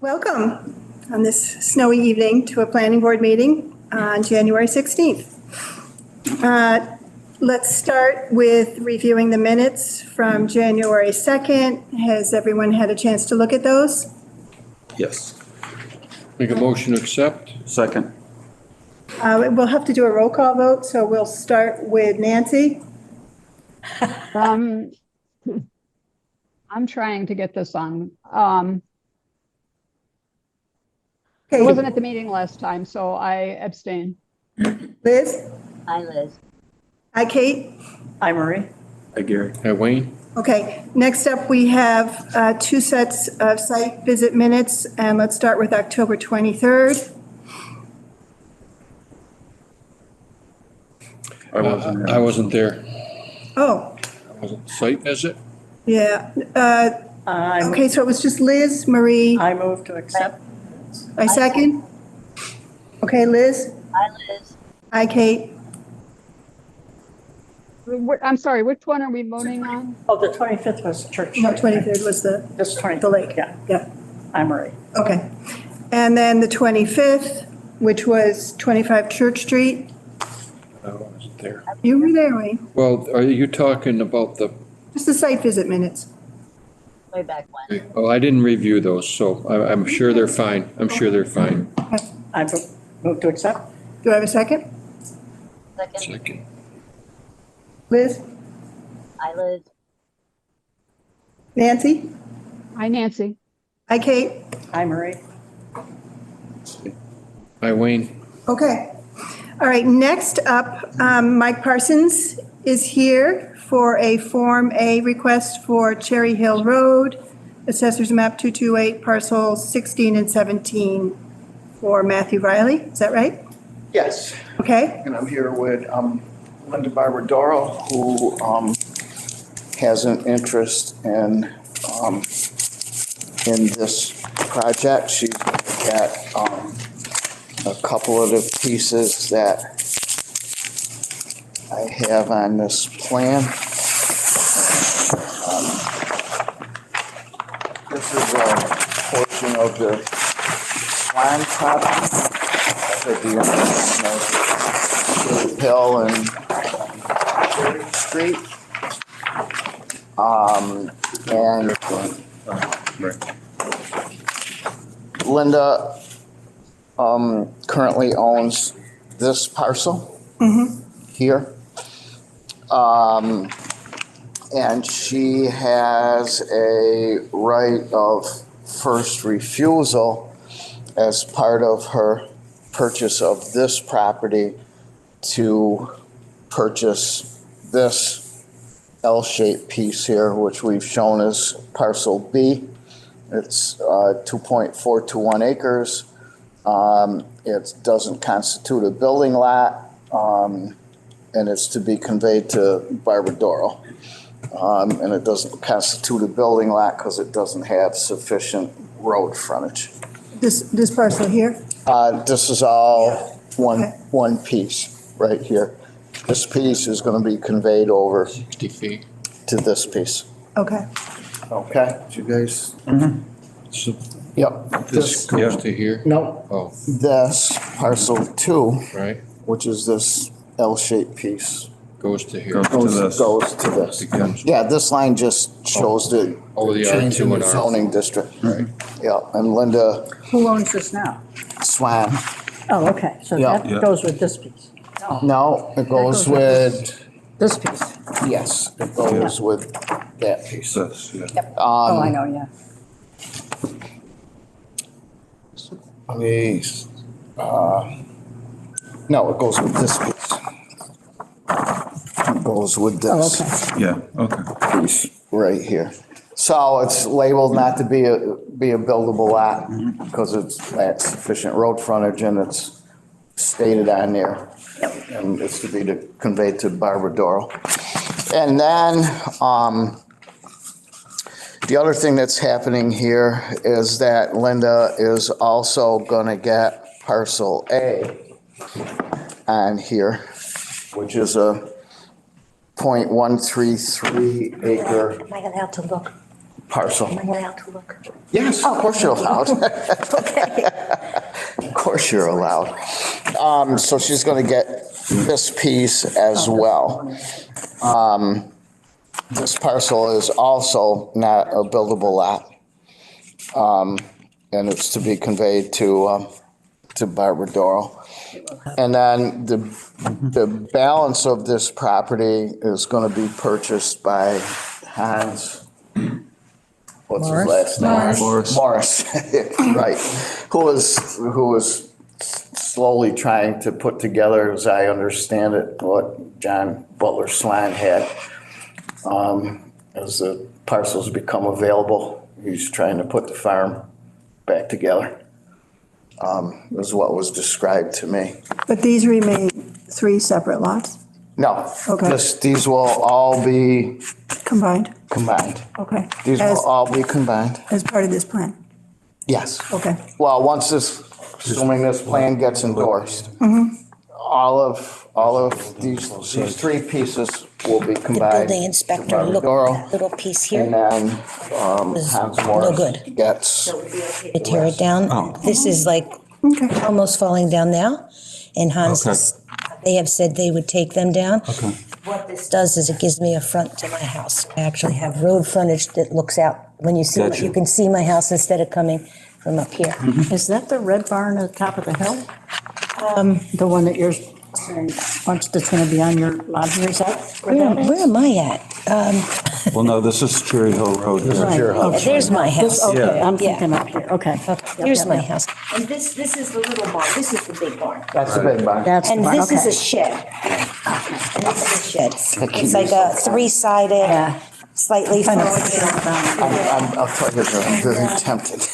Welcome on this snowy evening to a planning board meeting on January 16th. Let's start with reviewing the minutes from January 2nd. Has everyone had a chance to look at those? Yes. Make a motion to accept? Second. We'll have to do a roll call vote, so we'll start with Nancy. I'm trying to get this on. I Okay, wasn't at the meeting last time, so I abstain. Liz? Hi, Liz. Hi, Kate? Hi, Marie. Hi, Gary. Hi, Wayne? Okay, next up, we have two sets of site visit minutes, and let's start with October 23rd. I wasn't there. Oh, I wasn't. Site visit? yeah. I Okay, so it was just Liz, Marie, move to accept. I second. Okay, Liz? Hi, Liz. Hi, Kate? I'm sorry, which one are we voting on? Oh, the 25th was church. No, 23rd was This 20th. the lake. Yeah, Yeah, hi, Marie. okay. And then the 25th, which was 25 Church Street. I wasn't there. You were there, Wayne. Well, are you talking about the, Just the site visit minutes. Way back when. oh, I didn't review those, so I'm sure they're fine. I'm sure they're fine. I move to accept. Do I have a second? Second. Second. Liz? Hi, Liz. Nancy? Hi, Nancy. Hi, Kate? Hi, Marie. Hi, Wayne? Okay. All right, next up, Mike Parsons is here for a Form A request for Cherry Hill Road, Assessors Map 228, parcels 16 and 17 for Matthew Riley. Is that right? Yes, Okay, and I'm here with Linda Barbadoro, who has an interest in this project. She's got a couple of the pieces that I have on this plan. This is a portion of the Swan property. At the intersection of Hill and Cherry Street. And Linda currently owns this parcel here. And she has a right of first refusal as part of her purchase of this property to purchase this L-shaped piece here, which we've shown as parcel B. It's 2.421 acres. It doesn't constitute a building lot, and it's to be conveyed to Barbadoro. And it doesn't constitute a building lot because it doesn't have sufficient road frontage. this parcel here? This is all Okay. one piece right here. This piece is going to be conveyed over 60 feet. to this piece. Okay, Okay, you guys? So Yep. this goes to here? No, Oh, this parcel 2, right, which is this L-shaped piece, goes to here. goes to this. Becomes- Yeah, this line just shows the Oh, the change in R2 the and R. zoning district. Right. Yeah, and Linda Who owns this now? Swan. Oh, okay, so Yeah. that goes with this piece. No, No, it goes goes with with, this piece. yes, it goes with that piece. Yep. Oh, I know, yeah. Please, no, it goes with this piece. It goes with Oh, this okay. Yeah, okay. piece right here. So it's labeled not to be a buildable lot because it's at sufficient road frontage and it's stated on there. And it's to be conveyed to Barbadoro. And then, the other thing that's happening here is that Linda is also gonna get parcel A on here, which is a .133 acre Am I gonna have to look? parcel. Am I allowed to look? Yes, of course you're allowed. Of course you're allowed. So she's gonna get this piece as well. This parcel is also not a buildable lot. And it's to be conveyed to Barbara Doral. And then the balance of this property is gonna be purchased by Hans, what's his last name? Morris, right, who was slowly trying to put together, as I understand it, what John Butler Swan had. As the parcels become available, he's trying to put the farm back together. Is what was described to me. But these remain 3 separate lots No, Okay. these will all be combined? combined. Okay. These will all be combined. As part of this plan? Yes. Okay. Well, assuming this plan gets endorsed, all of these 3 pieces will be The combined. building inspector Barbara looked Doral, at that little piece And here then Hans Morris good. gets, to tear it down. This is like Okay. almost falling down now. And Hans, they have said they would take them down. What this does is it gives me a front to my house. I actually have road frontage that looks out. When you see, Gotcha. you can see my house instead of coming from up here. Is that the red barn at the top of the hill? The one that you're saying, that's going to be on your lot here, is that where that is? Where am I at? Well, no, this is Cherry Hill Road. Right, your house. okay. There's my house. Okay, I'm Yeah. thinking up here, okay. Okay, here's Yep, my yep, yep. house. And this is the little barn. This is the big barn. that's the big barn. That's the And barn, this is okay. a shed. And this is a shed. It's like a 3-sided, Yeah. slightly Kind of forward. picture it down. I'll tell you, I'm very tempted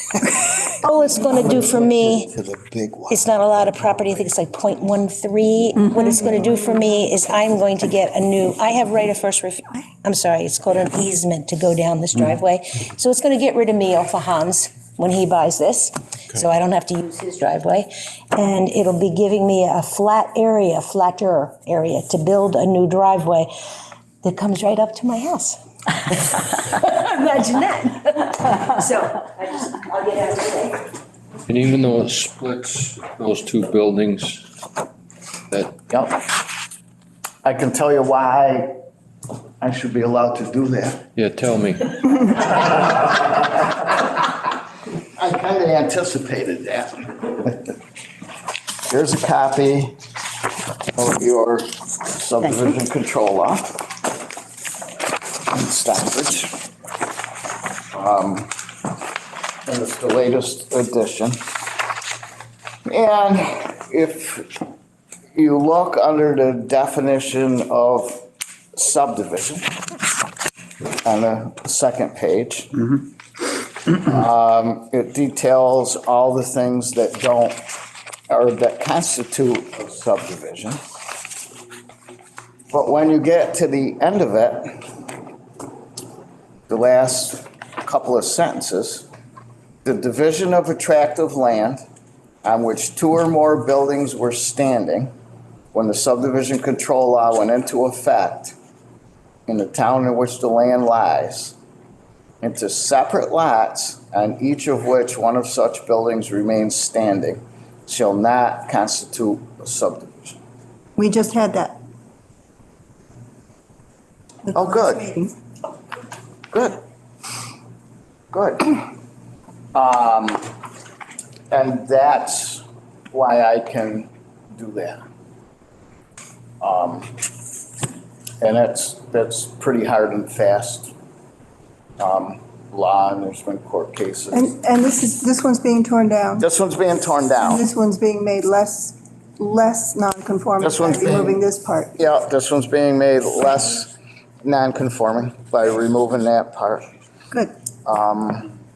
All it's gonna do for me, to the big one. it's not a lot of property, I think it's like .13. What it's gonna do for me is I'm going to get I have right of first I'm sorry, it's called an easement to go down this driveway. So it's gonna get rid of me off of Hans when he buys this, so I don't have to use his driveway. And it'll be giving me a flatter area to build a new driveway that comes right up to my house. Imagine that. So I'll get out of the way. And even though it splits those 2 buildings, that, Yep. I can tell you why I should be allowed to do that. yeah, tell me. I kind of anticipated that. Here's a copy of your subdivision control law in Stockbridge. And it's the latest edition. And if you look under the definition of subdivision on the second page, it details all the things that that constitute a subdivision. But when you get to the end of it, the last couple of sentences, the division of a tract of land on which 2 or more buildings were standing when the subdivision control law went into effect in the town in which the land lies, into separate lots on each of which one of such buildings remains standing, shall not constitute a subdivision. We just had that. Oh, good. Meeting. Good. Good. And that's why I can do that. And that's pretty hard and fast law, and there's been court cases. And this one's being torn down. This one's being torn And down. this one's being made less non-conforming This by one's being- removing this part. Yeah, this one's being made less non-conforming by removing that part. Good,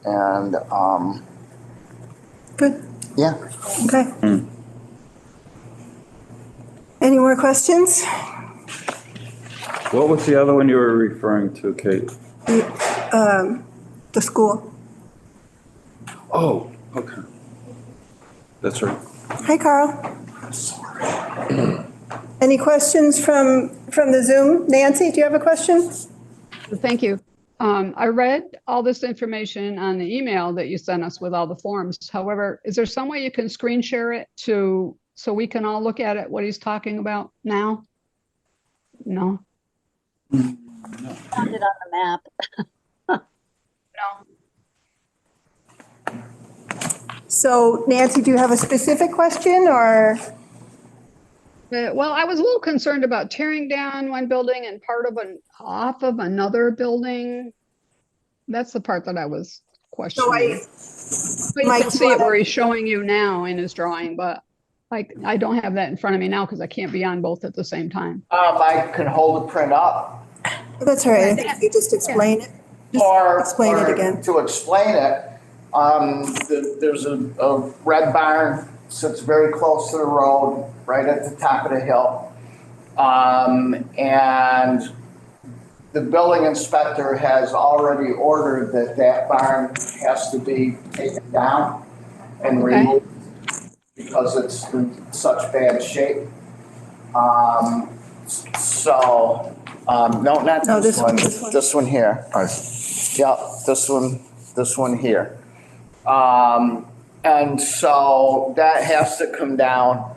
And, good, yeah. okay. Any more questions? What was the other one you were referring to, Kate? The school. Oh, okay. That's right. Hi, Carl. Any questions from the Zoom? Nancy, do you have a question? Thank you. I read all this information on the email that you sent us with all the forms. However, is there some way you can screen share it so we can all look at it, what he's talking about now? No? Found it on the map. No. So Nancy, do you have a specific question or? Well, I was a little concerned about tearing down one building and part of off of another building. That's the part that I was questioning. But you Mike, can see it where he's showing you now in his drawing, but like, I don't have that in front of me now because I can't be on both at the same time. I can hold the print up. That's all right. I think you just explain it. Just explain it again. To explain it, there's a red barn, sits very close to the road, right at the top of the hill. And the building inspector has already ordered that barn has to be taken down and Okay. removed because it's in such bad shape. No, not No, this this one, one, this one. this one here. Yeah, this one here. And so that has to come down.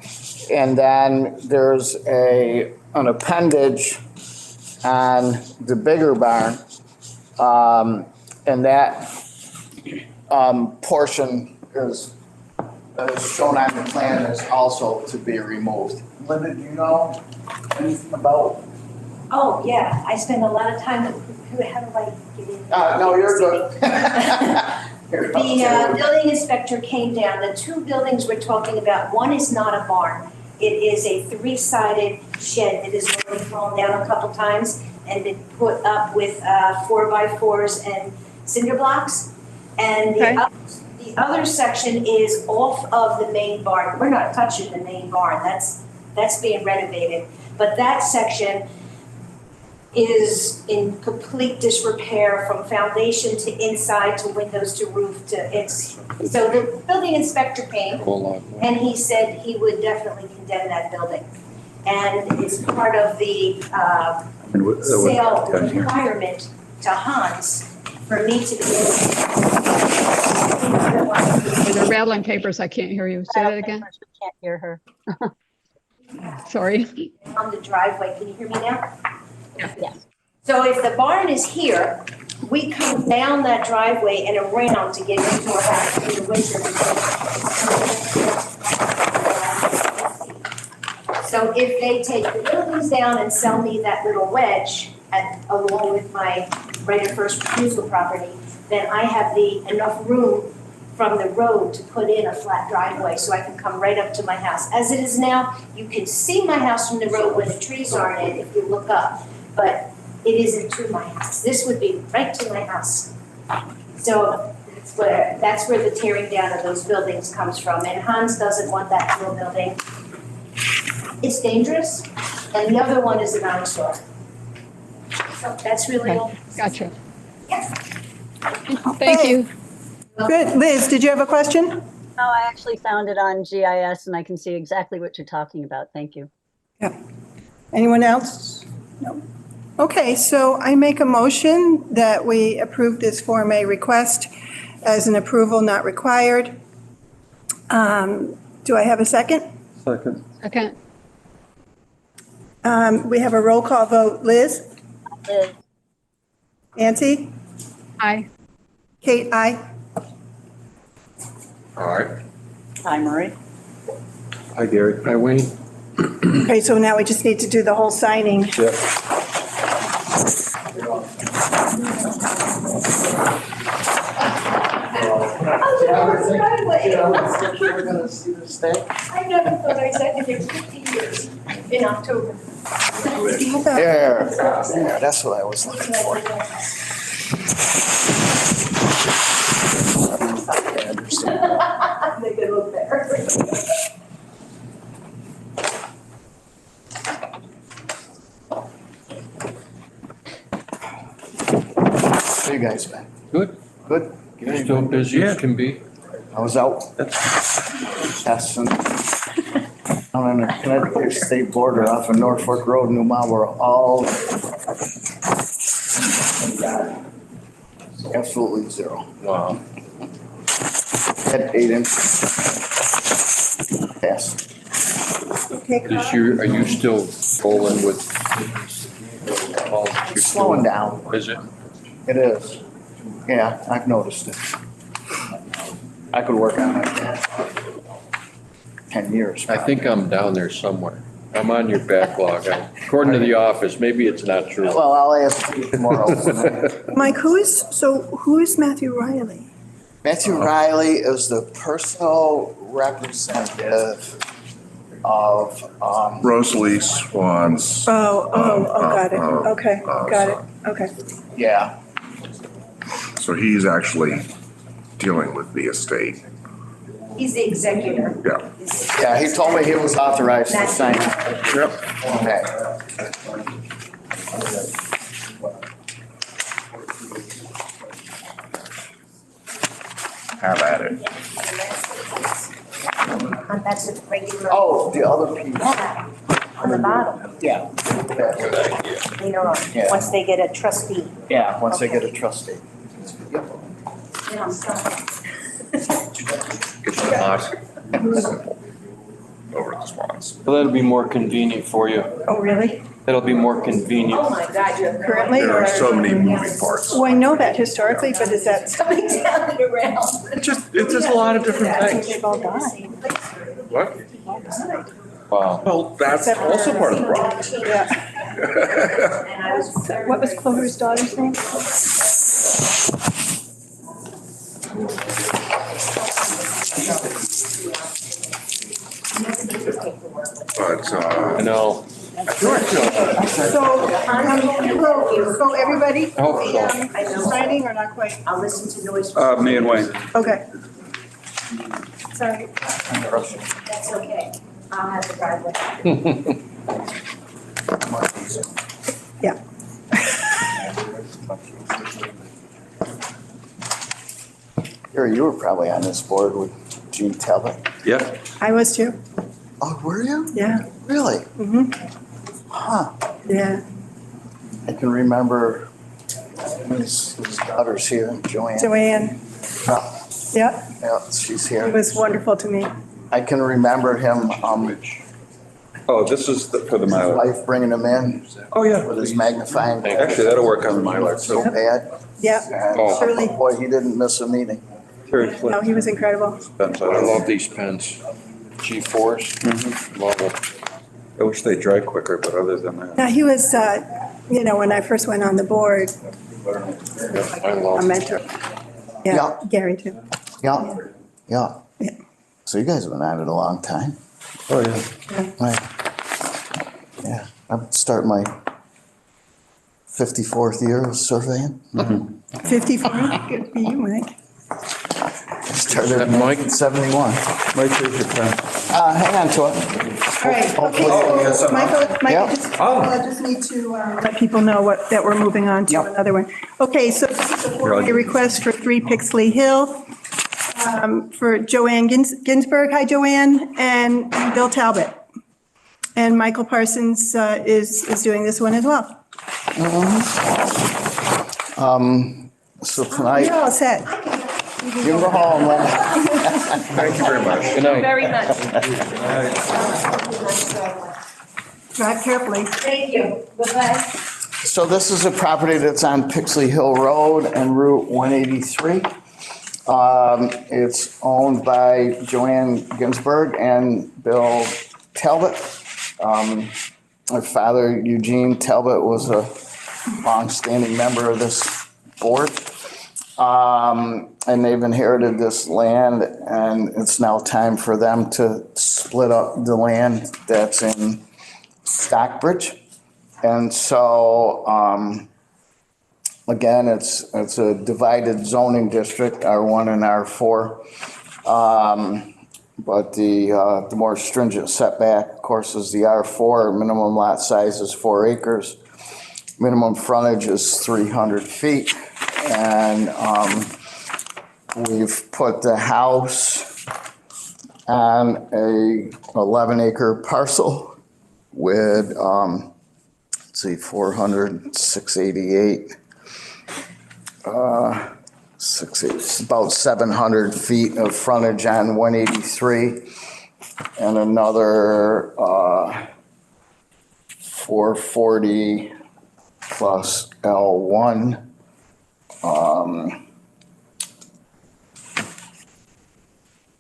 And then there's an appendage on the bigger barn. And that portion is shown on the plan is also to be removed. Linda, do you know anything about? Oh, yeah, I spend a lot of time, how do I get in? No, you're good. The building inspector came down, the two buildings we're talking about, one is not a barn. It is a three-sided shed that has already fallen down a couple times and been put up with 4x4s and cinder blocks. And Okay. the other section is off of the main barn. We're not touching the main barn, that's being renovated. But that section is in complete disrepair from foundation to inside to windows to roof to so the building inspector came and he said he would definitely condemn that building. And it's part of the sale requirement to Hans for me to be They're rattling papers. I can't hear you. Say that again. We can't hear her. Sorry. on the driveway. Can you hear me now? Yes. So if the barn is here, we come down that driveway and around to get into our house in the winter. So if they take the buildings down and sell me that little wedge along with my right of first refusal property, then I have enough room from the road to put in a flat driveway so I can come right up to my house. As it is now, you can see my house from the road where the trees aren't in if you look up, but it isn't to my house. This would be right to my house. So that's where the tearing down of those buildings comes from. And Hans doesn't want that little building. It's dangerous, and the other one is an eyesore. So that's really all. Okay. Gotcha. Yes. Thank you. Good. Liz, did you have a question? No, I actually found it on GIS and I can see exactly what you're talking about. Thank you. Yeah. Anyone else? No. Okay, so I make a motion that we approve this Form A request as an approval not required. Do I have a second? Second. Okay. We have a roll call vote. Liz? Liz, Nancy? Aye. Kate, aye. All right. hi, Marie. Hi, Gary. Hi, Wayne. Okay, so now we just need to do the whole signing. Yep. We're gonna see this thing. I never thought I said it in 50 years in October. There, that's what I was looking for. I understand. Make it look better. How you guys been? Good. Good? You're still busy as can be. I was out testing on the Connecticut state border off of Norfolk Road, New Marlboro, all. Absolutely zero. Wow. At 8 inches. Yes. Okay, Are you still rolling with? It's slowing down. Is it? It is. Yeah, I've noticed it. I could work on it 10 years. I think I'm down there somewhere. I'm on your backlog. According to the office, maybe it's not true. Well, I'll ask you tomorrow. Mike, who is Matthew Riley? Matthew Riley is the personal representative of, Rosalie Swan's. Got it. Okay, got it. Okay. yeah, So he's actually dealing with the estate. He's the executor. Yeah. yeah, he told me he was authorized to sign. Yep. Okay. Have at it. That's a regular. Oh, the other piece. Yeah, on the bottom, Yeah. later on, Yeah. once they get a trustee. Yeah, once they get a trustee. Then I'll stop. Get the hot. Over to the Swans. Well, that'll be more convenient for you. Oh, really? That'll be more convenient. Oh my God, you're Currently? There are or- so many moving parts. Well, I know that historically, but is that coming down and around. It's just a lot of different things. they've all died? What? Wow. Well, that's also part of the problem. Yeah. What was Clover's daughter's name? But, I know. So everybody? I hope so. Signing or not quite? I'll listen to noise. Me and Wayne. Okay. Sorry. That's okay. I'll have the driveway. Yeah. Gary, you were probably on this board with Gene Talbot. Yep. I was too. Oh, were you? Yeah. Really? Mm-hmm. Huh. Yeah. I can remember his daughter's here, Joanne. Joanne. Yeah, Yeah. yeah, she's It here. was wonderful to me. I can remember him, Oh, this is for the Mylar. wife bringing him in Oh, yeah. with his magnifying Actually, that'll work on the Mylar so too. bad. Yeah. And Oh. Surely. boy, he didn't miss a meeting. Seriously. No, he was incredible. That's I what I love these pens. G4s. Love them. I wish they dry quicker, but other than that. Now, he was, when I first went on the board, I a love them. mentor. Yeah, Yeah. Gary too. Yeah, yeah. Yeah. So you guys have been at it a long time. Oh, yeah. Right. Yeah, I'm starting my 54th year of surveying. 54, good for you, Mike. I started in Mike? 1971. Mike, here's your pen. Hang on to it. All right, okay, so Michael, I just need to let people know that we're moving on to Yep. another one. Okay, so this is a request for 3 Pixley Hill for Joanne Ginsberg, hi Joanne, and Bill Talbot. And Michael Parsons is doing this one as well. So tonight, You're all set. you can go home. Thank you very much. Good night. Very much. Drive carefully. Thank you. Bye-bye. So this is a property that's on Pixley Hill Road and Route 183. It's owned by Joanne Ginsberg and Bill Talbot. My father, Eugene Talbot, was a longstanding member of this board. And they've inherited this land, and it's now time for them to split up the land that's in Stockbridge. And so, again, it's a divided zoning district, R1 and R4. But the more stringent setback, of course, is the R4. Minimum lot size is 4 acres. Minimum frontage is 300 feet. And we've put the house on a 11-acre parcel with, let's see, 400, 688 it's about 700 feet of frontage on 183 and another 440 plus L1.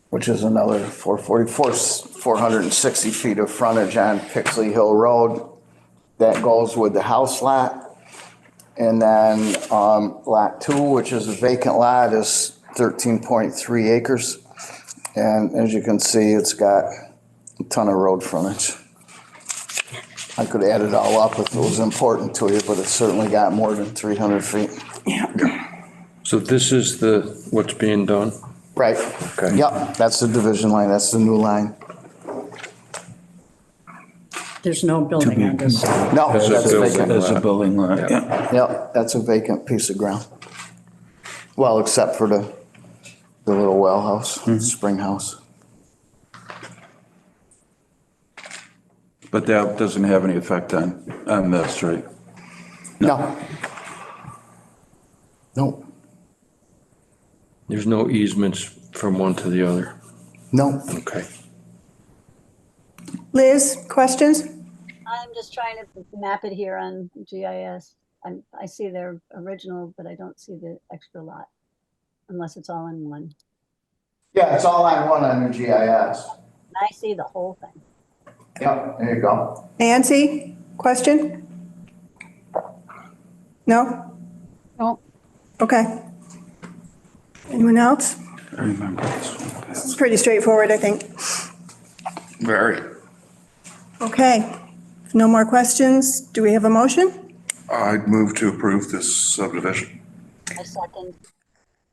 Which is another 460 feet of frontage on Pixley Hill Road. That goes with the house lot. And then lot 2, which is a vacant lot, is 13.3 acres. And as you can see, it's got a ton of road frontage. I could add it all up if it was important to you, but it's certainly got more than 300 feet. So this is what's being done? Right. Okay. Yep, that's the division line. That's the new line. There's no building on this. No, That's a that's building. vacant. There's a building lot, yeah. Yep, that's a vacant piece of ground. Well, except for the little well house, spring house. But that doesn't have any effect on this, right? No. Nope. There's no easements from one to the other? No. Okay. Liz, questions? I'm just trying to map it here on GIS. I see their original, but I don't see the extra lot, unless it's all in one. Yeah, it's all on one on the GIS. And I see the whole thing. Yep, there you go. Nancy, question? No? No, Okay. Anyone else? I remember this one. It's pretty straightforward, I think. Very. Okay. If no more questions, do we have a motion? I'd move to approve this subdivision. I second.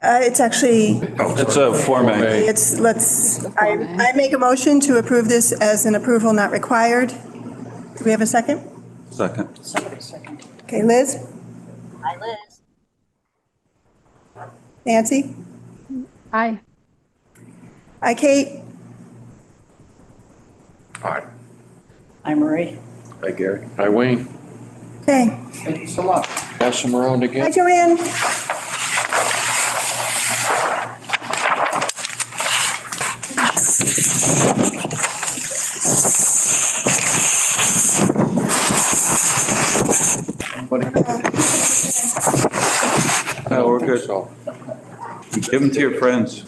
It's actually, Oh, It's sorry. a Form A. I make a motion to approve this as an approval not required. Do we have a second? Second. Somebody second. Okay, Liz? Hi, Liz. Nancy? aye. Hi, Kate? Aye. I'm Marie. Hi, Gary. Hi, Wayne. Okay. Thank you so much. Pass them around Hi, again? Joanne? No, we're good. So, Give them to your friends.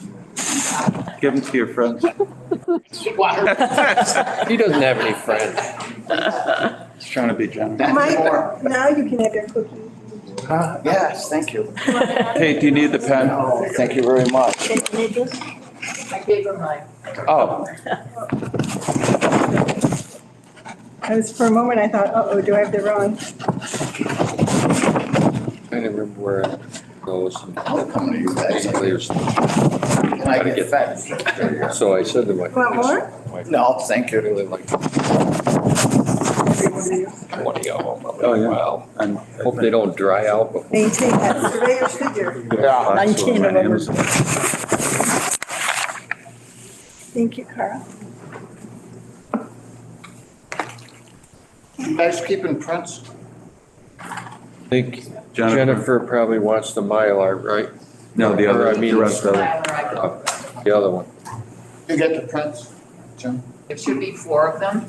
Give them to your friends. he doesn't have any friends. He's trying to be generous. Mike, now you can have your cookie. Yes, thank you. Kate, do you need the pen? Thank you very much. I gave her mine. Oh, For a moment, I thought, uh-oh, do I have the wrong? I don't remember where it goes. Come to you guys. Basically, it's- Can I get fed? So I said to my. Want more? my- No, thank you. Really like 20 of them. Oh, yeah. Wow. and. Hope they don't dry out before. Maintain that surveyor's figure. Yeah. 19 of them. Thank you, Carl. You guys keeping prints? I think Jennifer probably wants the Mylar, right? No, the Or, other, I mean, the rest of it. The other one. You get the prints, Jim? There should be 4 of them.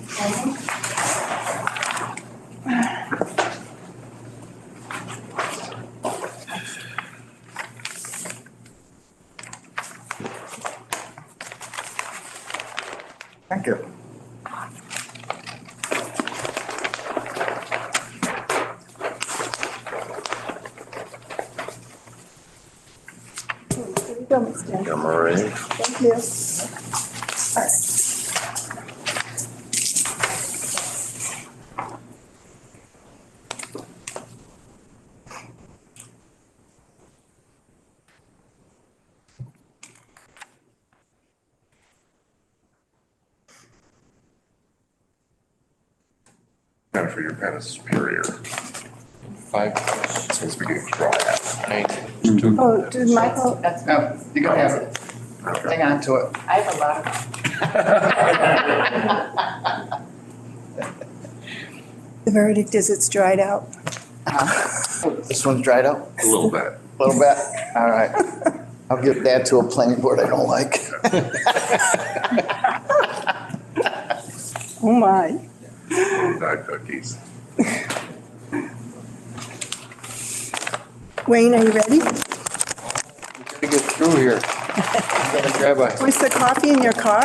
Thank you. Here you go, Ms. Jen. I'm all right. Thank you. All right. Jennifer, your pen is superior. 5, It's supposed to be getting dry out. 9, 2. Oh, did Michael, That's, No, you can have it. Hang on to it. I have a lot of the verdict is it's dried out. This one's dried out? A little bit. Little bit? All right. I'll give that to a planning board I don't like. Oh, my. Dog cookies. Wayne, are you ready? To get through here. I'm gonna grab a, Was the coffee in your car?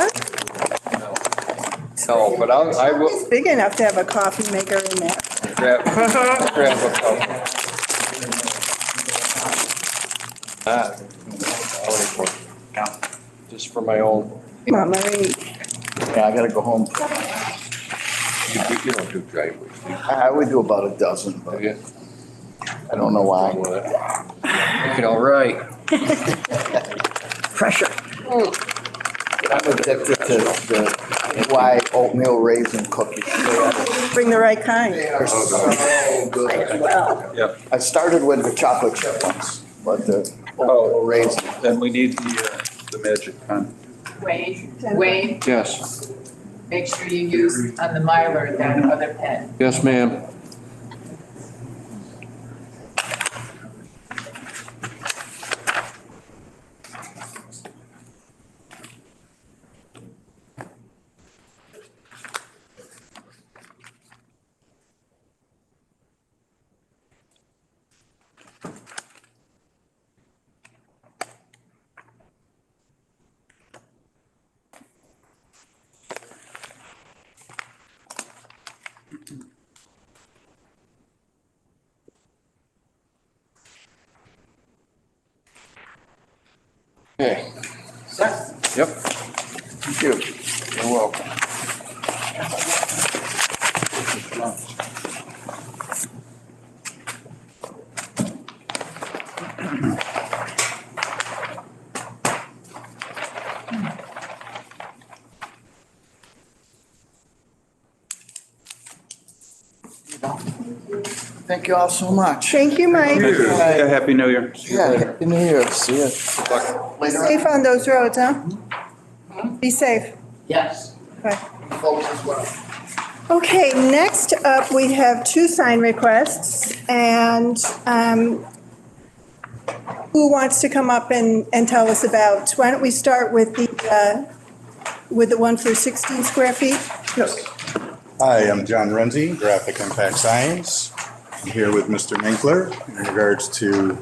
no, but I will It's big enough to have a coffee maker in there. grab a couple. Just for my own, Come on, Marie. Yeah, I gotta go home. you don't do driveways, do you? I would do about a dozen, but Do you? I don't know why. Make it all right. Pressure. I'm addicted to the white oatmeal raisin cookies. Bring the right kind. They are so good. Well, Yep. I started with the chocolate chip ones, but the oatmeal raisin. Then we need the magic pen. Wayne, Yes, make sure you use on the Mylar that other pen. yes, ma'am. Okay. Yep. Thank you. You're welcome. Thank you all so much. thank you, Mike. Yeah, Happy New Year. Yeah, happy New Year. See you later. Safe on those roads, huh? Be safe. Yes. Bye. Folks as well. Okay, next up, we have two sign requests, and who wants to come up and tell us about? Why don't we start with the one for 16 square feet? Hi, I'm John Renzi, Graphic Impact Signs. I'm here with Mr. Minkler in regards to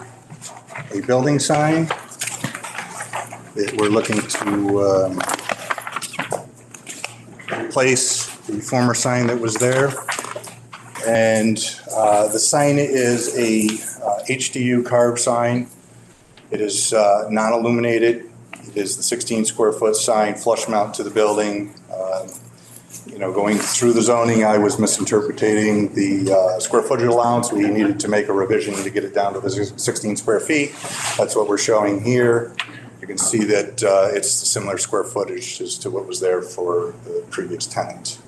a building sign that we're looking to replace the former sign that was there. And the sign is a HDU carved sign. It is non-illuminated. It is the 16 square foot sign flush mount to the building. Going through the zoning, I was misinterpreting the square footage allowance. We needed to make a revision to get it down to the 16 square feet. That's what we're showing here. You can see that it's similar square footage as to what was there for the previous tenant.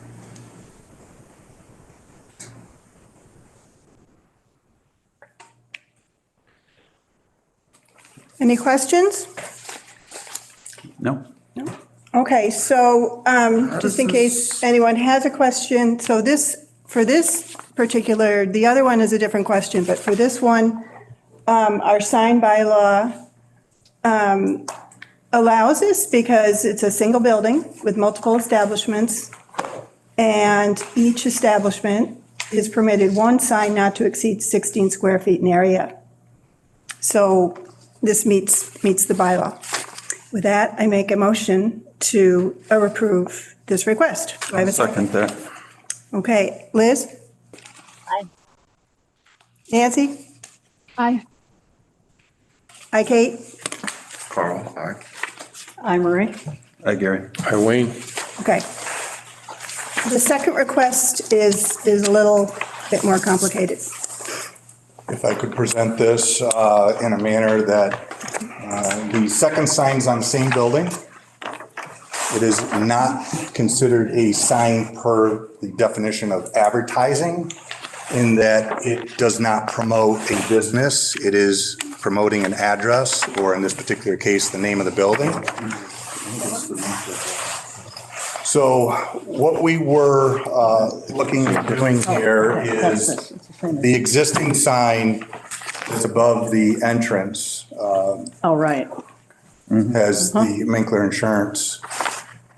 Any questions? No? Okay, so just in case anyone has a question, so for this particular, the other one is a different question, but for this one, our sign bylaw allows this because it's a single building with multiple establishments, and each establishment is permitted one sign not to exceed 16 square feet in area. So this meets the bylaw. With that, I make a motion to approve this request. Do I have a Second that. Okay, Liz? Aye. Nancy? Aye. Hi, Kate? Carl, aye. I'm Marie. Hi, Gary. Hi, Wayne. Okay. The second request is a little bit more complicated. If I could present this in a manner that the second sign's on the same building. It is not considered a sign per the definition of advertising in that it does not promote a business. It is promoting an address, or in this particular case, the name of the building. So what we were looking at doing here is the existing sign It's above the entrance, Oh, right. has the Minkler Insurance.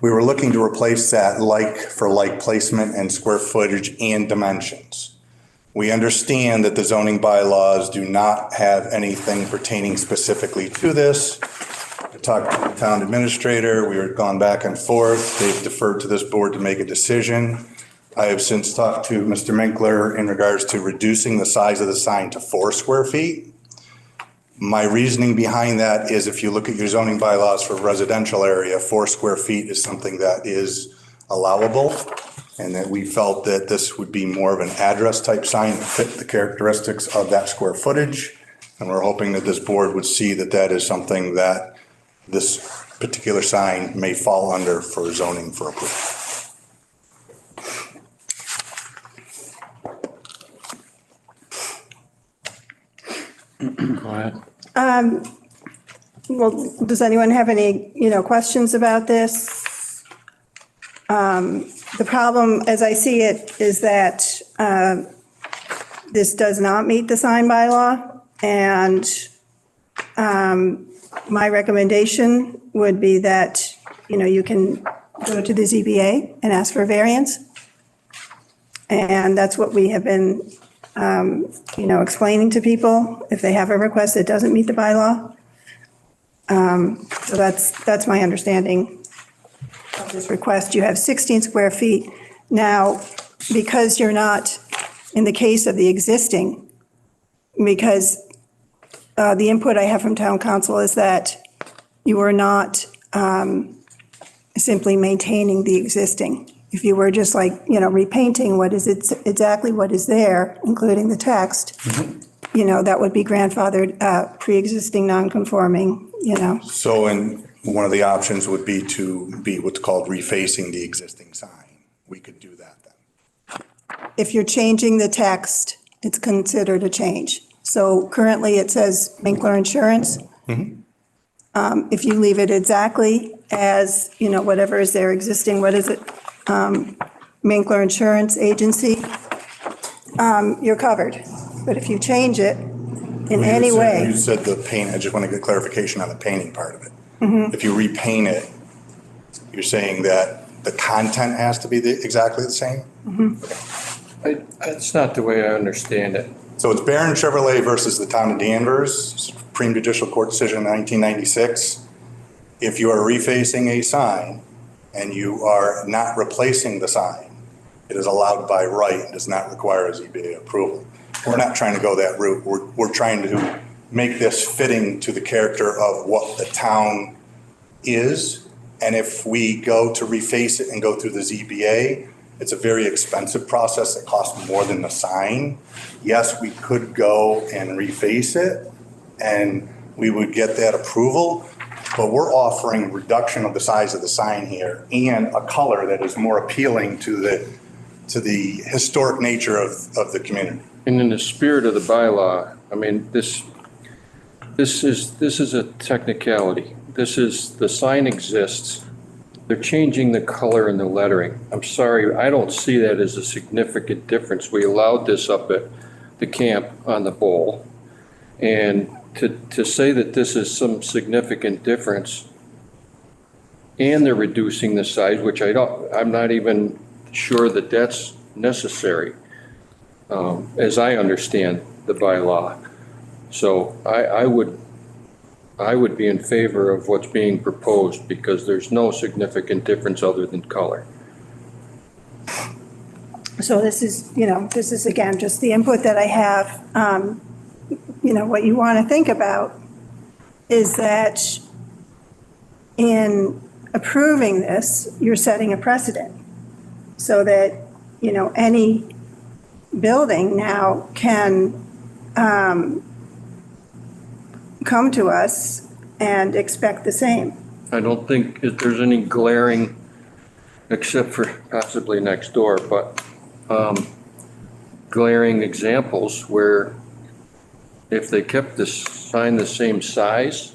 We were looking to replace that like for like placement and square footage and dimensions. We understand that the zoning bylaws do not have anything pertaining specifically to this. I talked to the town administrator, we were gone back and forth, they've deferred to this board to make a decision. I have since talked to Mr. Minkler in regards to reducing the size of the sign to 4 square feet. My reasoning behind that is if you look at your zoning bylaws for residential area, 4 square feet is something that is allowable, and that we felt that this would be more of an address type sign that fit the characteristics of that square footage. And we're hoping that this board would see that that is something that this particular sign may fall under for zoning for approval. Go ahead. Well, does anyone have any, questions about this? The problem, as I see it, is that this does not meet the sign bylaw, and my recommendation would be that, you can go to the ZBA and ask for a variance. And that's what we have been, explaining to people if they have a request that doesn't meet the bylaw. So that's my understanding of this request. You have 16 square feet. Now, because you're not, in the case of the existing, because the input I have from town council is that you are not simply maintaining the existing. If you were just repainting exactly what is there, including the text, that would be grandfathered, pre-existing non-conforming, So, and one of the options would be to be what's called refacing the existing sign. We could do that then. If you're changing the text, it's considered a change. So currently it says Minkler Insurance. If you leave it exactly as, whatever is there existing, what is it? Minkler Insurance Agency, you're covered. But if you change it in any You way, said the paint, I just want to get clarification on the painting part of it. If you repaint it, you're saying that the content has to be exactly the same? That's not the way I understand it. So it's Barron Chevrolet versus the town of Danvers, Supreme Judicial Court decision in 1996. If you are refacing a sign and you are not replacing the sign, it is allowed by right and does not require a ZBA approval. We're not trying to go that route. We're trying to make this fitting to the character of what the town is. And if we go to reface it and go through the ZBA, it's a very expensive process that costs more than the sign. Yes, we could go and reface it and we would get that approval, but we're offering reduction of the size of the sign here and a color that is more appealing to the historic nature of the community. And in the spirit of the bylaw, I mean, this is a technicality. The sign exists. They're changing the color and the lettering. I'm sorry, I don't see that as a significant difference. We allowed this up at the camp on the bowl. And to say that this is some significant difference, and they're reducing the size, which I'm not even sure that that's necessary, as I understand the bylaw. So I would be in favor of what's being proposed because there's no significant difference other than color. so this is again, just the input that I have. What you want to think about is that in approving this, you're setting a precedent so that, any building now can come to us and expect the same. I don't think that there's any glaring, except for possibly next door, but glaring examples where if they kept this sign the same size,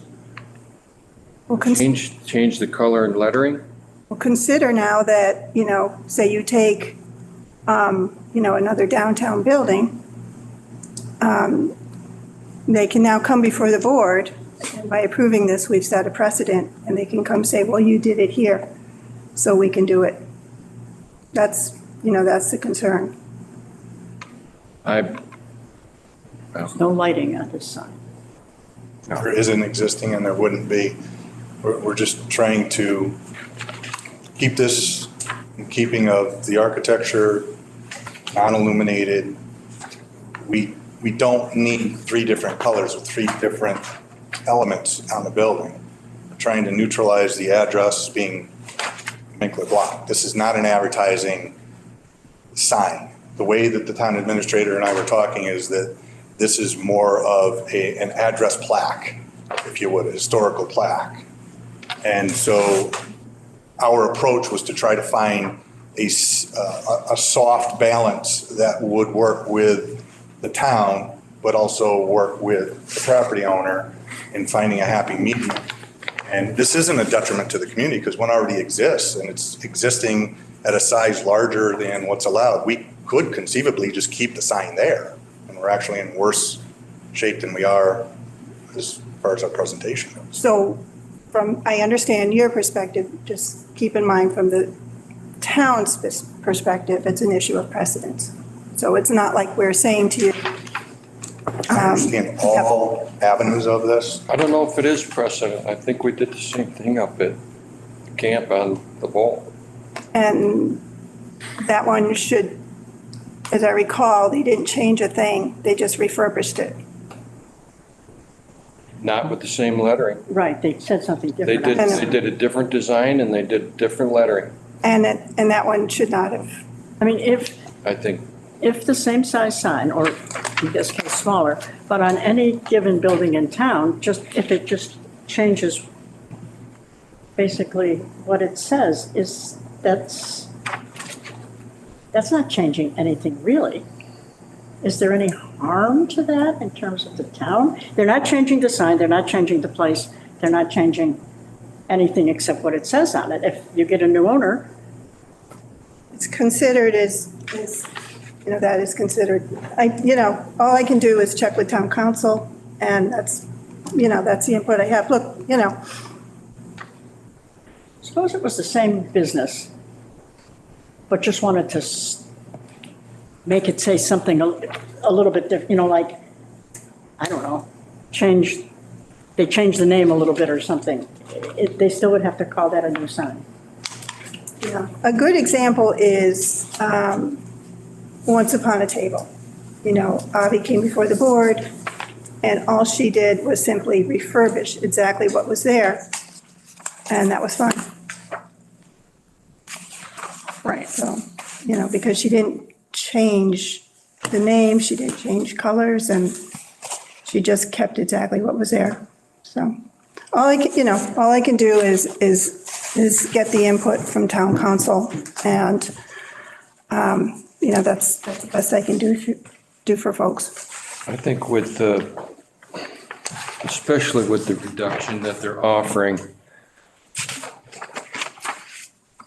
Well, change the color and lettering. Well, consider now that, say you take, another downtown building, they can now come before the board, and by approving this, we've set a precedent, and they can come say, well, you did it here, so we can do it. That's, that's the concern. There's no lighting on this sign. There isn't existing and there wouldn't be. We're just trying to keep this in keeping of the architecture, non-illuminated. We don't need three different colors with three different elements on the building. We're trying to neutralize the address being Minkler Block. This is not an advertising sign. The way that the town administrator and I were talking is that this is more of an address plaque, if you would, a historical plaque. And so our approach was to try to find a soft balance that would work with the town, but also work with the property owner in finding a happy medium. And this isn't a detriment to the community because one already exists and it's existing at a size larger than what's allowed. We could conceivably just keep the sign there, and we're actually in worse shape than we are as far as our presentation goes. So I understand your perspective, just keep in mind from the town's perspective, it's an issue of precedence. So it's not like we're saying to you. I understand all avenues of this. I don't know if it is precedent. I think we did the same thing up at camp on the bowl. And that one should, as I recall, they didn't change a thing. They just refurbished it. Not with the same lettering. Right, they said something They different. did a different design and they did different lettering, And that one should not have. I mean, I think. if the same size sign, or in this case smaller, but on any given building in town, if it just changes basically what it says, that's not changing anything really. Is there any harm to that in terms of the town? They're not changing the sign, they're not changing the place, they're not changing anything except what it says on it. If you get a new owner. It's considered that is considered, all I can do is check with town council, and that's the input I have. Look, Suppose it was the same business, but just wanted to make it say something a little bit different, like, I don't know, they changed the name a little bit or something. They still would have to call that a new sign. Yeah. A good example is Once Upon a Table. Avi came before the board, and all she did was simply refurbish exactly what was there, and that was fine. Right. So, because she didn't change the name, she didn't change colors, and she just kept exactly what was there. So, all I can do is get the input from town council, and that's the best I can do for folks. I think especially with the reduction that they're offering,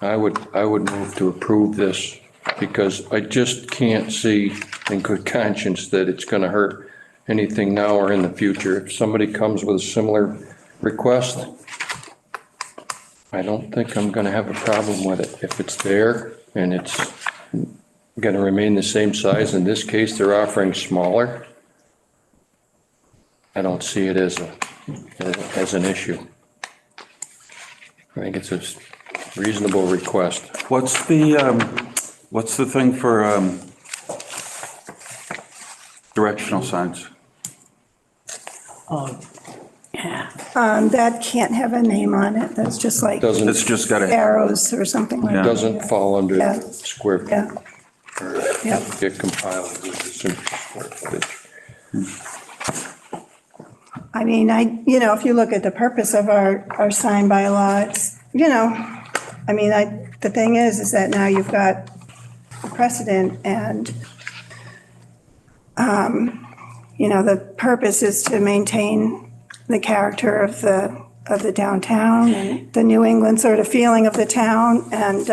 I would move to approve this because I just can't see in good conscience that it's going to hurt anything now or in the future. If somebody comes with a similar request, I don't think I'm going to have a problem with it. If it's there and it's going to remain the same size, in this case, they're offering smaller, I don't see it as an issue. I think it's a reasonable request. What's the thing for directional signs? Oh, yeah. That can't have a name on it. That's just like It's just got a, arrows or something like Yeah. that. Doesn't fall under Yeah. square. Yeah. Yeah. Get compiled with the simple square footage. I mean, if you look at the purpose of our sign bylaw, it's, the thing is that now you've got precedent, and, the purpose is to maintain the character of the downtown and the New England sort of feeling of the town, and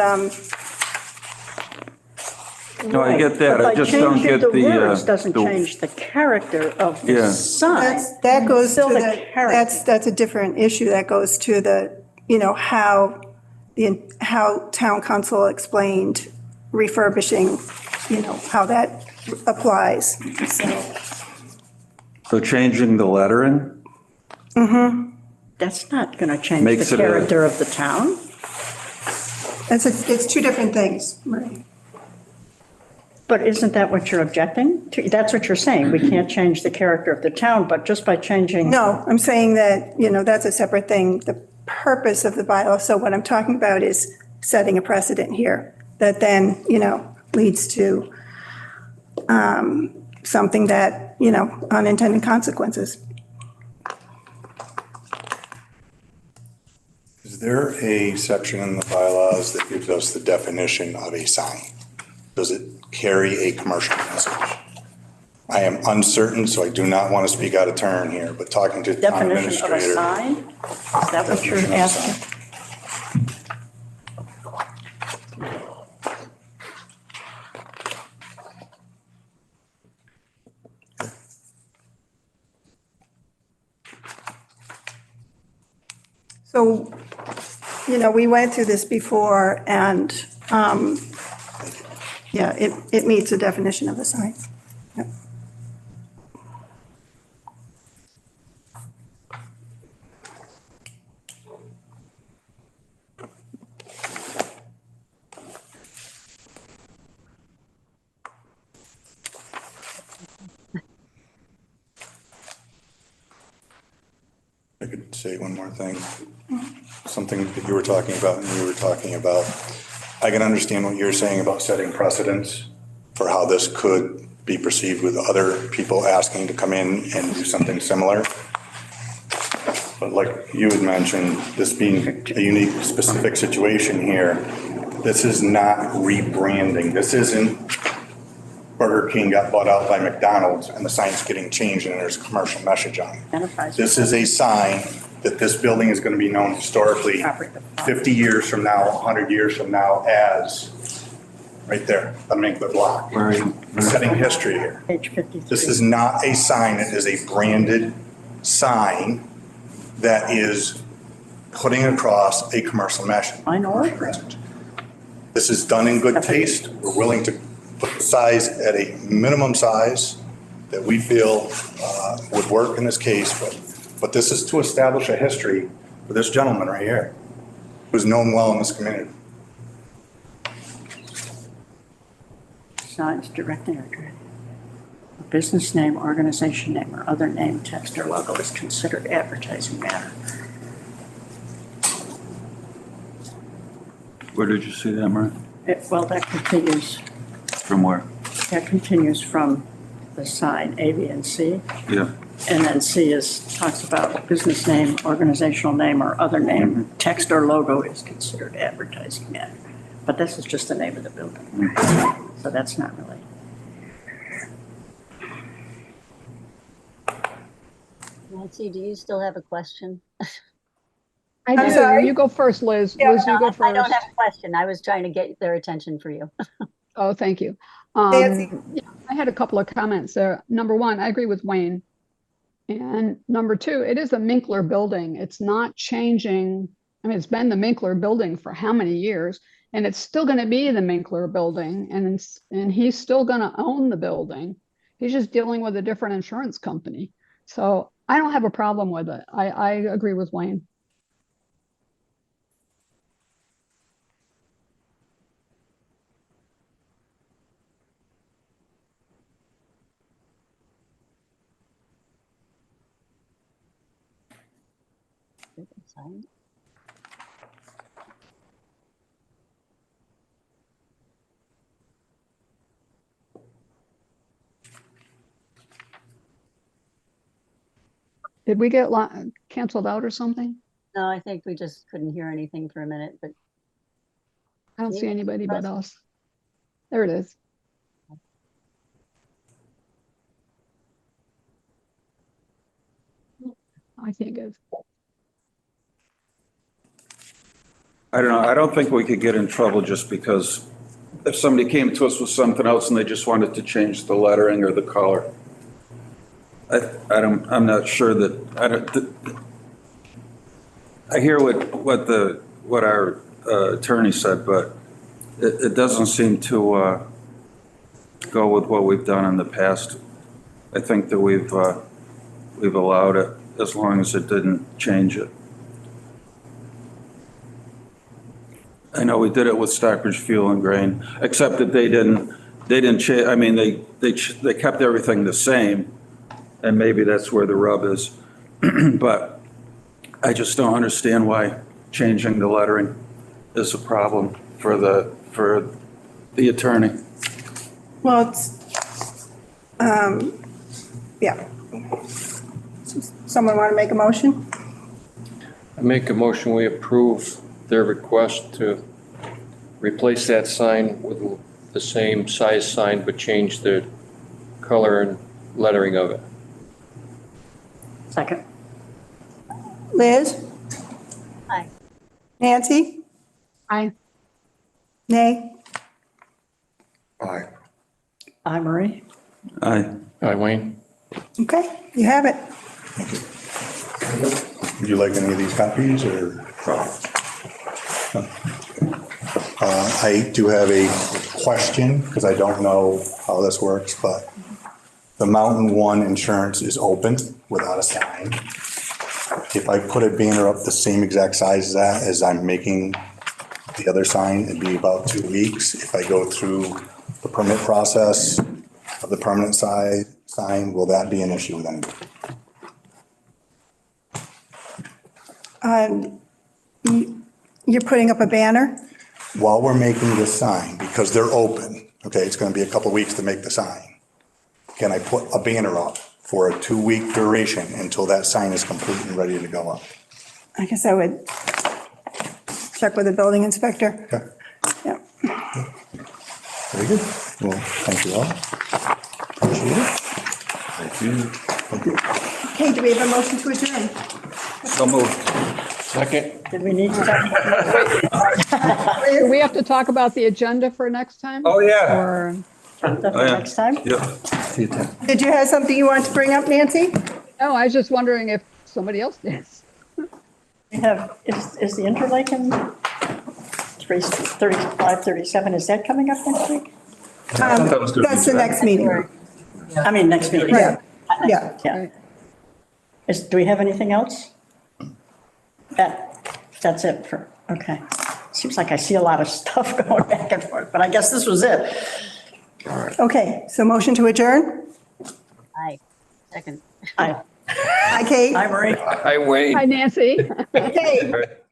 No, I get that. I just don't get But by the, changing the words doesn't the- change the character of Yeah. the sign. That goes to Still the the, character. that's a different issue. That goes to the, how how town council explained refurbishing, how that applies. So changing the lettering? That's not going to change Makes the it a- character of the town. It's two different things, right? But isn't that what you're objecting to? That's what you're saying. We can't change the character of the town, but just by changing. No, I'm saying that, that's a separate thing, the purpose of the bylaw. So what I'm talking about is setting a precedent here that then, leads to something that, unintended consequences. Is there a section in the bylaws that gives us the definition of a sign? Does it carry a commercial message? I am uncertain, so I do not want to speak out of turn here, but talking to the town Definition of a administrator. sign? Is that what you're Definition of a asking? sign. So, we went through this before and, yeah, it meets the definition of a sign. Yep. I could say one more thing. Something that you were talking about and you were talking about. I can understand what you're saying about setting precedents for how this could be perceived with other people asking to come in and do something similar. But like you had mentioned, this being a unique, specific situation here, this is not rebranding. This isn't Burger King got bought out by McDonald's and the sign's getting changed and there's a commercial message on it. Enterprise. This is a sign that this building is going to be known historically 50 years from now, 100 years from now as, right there, the Minkler block. Right. Setting history here. Page 53. This is not a sign, it is a branded sign that is putting across a commercial message. I know. This is done in good taste. We're willing to put the size at a minimum size that we feel would work in this case, but this is to establish a history for this gentleman right here, who's known well in this community. Signs directing or a business name, organization name, or other name, text, or logo is considered advertising matter. Where did you see that, Maria? Well, that continues from the sign A, B, and C. Yeah. And then C talks about business name, organizational name, or other name, text or logo is considered advertising matter. But this is just the name of the building. So that's not really. Nancy, do you still have a question? I do. sorry? You go first, Liz. Yeah, Liz, you go first. I don't have a question. I was trying to get their attention for you. Oh, thank you. Nancy. Yeah, I had a couple of comments there. Number one, I agree with Wayne. And number two, it is a Minkler building. It's not changing. I mean, it's been the Minkler building for how many years? And it's still going to be the Minkler building. And he's still going to own the building. He's just dealing with a different insurance company. So I don't have a problem with it. I agree with Wayne. Did we get canceled out or something? No, I think we just couldn't hear anything for a minute, but I don't see Yeah, anybody but press- us. There it is. I think it's. I don't know. I don't think we could get in trouble just because if somebody came to us with something else and they just wanted to change the lettering or the color. I'm not sure that, I hear what our attorney said, but it doesn't seem to go with what we've done in the past. I think that we've allowed it as long as it didn't change it. I know we did it with Stockbridge Fuel and Grain, except that they didn't change, I mean, they kept everything the same, and maybe that's where the rub is. But I just don't understand why changing the lettering is a problem for the attorney. Well, it's, yeah. Someone want to make a motion? I make a motion, we approve their request to replace that sign with the same size sign, but change the color and lettering of it. Second. Liz? Aye. Nancy? Aye. Nay? Aye. Aye, Marie. Aye. Aye, Wayne? Okay, you have it. Would you like any of these copies or? I do have a question because I don't know how this works, but the Mountain One insurance is open without a sign. If I put a banner up the same exact size as that as I'm making the other sign, it'd be about 2 weeks. If I go through the permit process of the permanent sign, will that be an issue with anybody? You're putting up a banner? While we're making this sign, because they're open, okay, it's gonna be a couple of weeks to make the sign. Can I put a banner up for a 2-week duration until that sign is complete and ready to go up? I guess I would check with the building inspector. Okay, Yeah. very good. Well, thank you all. Appreciate it. Thank you. Thank you. Okay, do we have a motion to adjourn? So moved. Second? Did we need to talk Do we have to talk about the agenda for next time? Oh, yeah. Or, about that Oh, yeah. next time? Yep. Did you have something you want to bring up, Nancy? no, I was just wondering if somebody else did. We have, is the Interlake in 35, 37, is that coming up next week? That's the next meeting. I mean, next meeting. Yeah, yeah. Yeah. Do we have anything else? That's it for, okay. Seems like I see a lot of stuff going back and forth, but I guess this was it. Okay, so motion to adjourn? Aye. Second. Hi, Hi, Kate. Marie. Hi, Wayne? Hi, Nancy. Okay.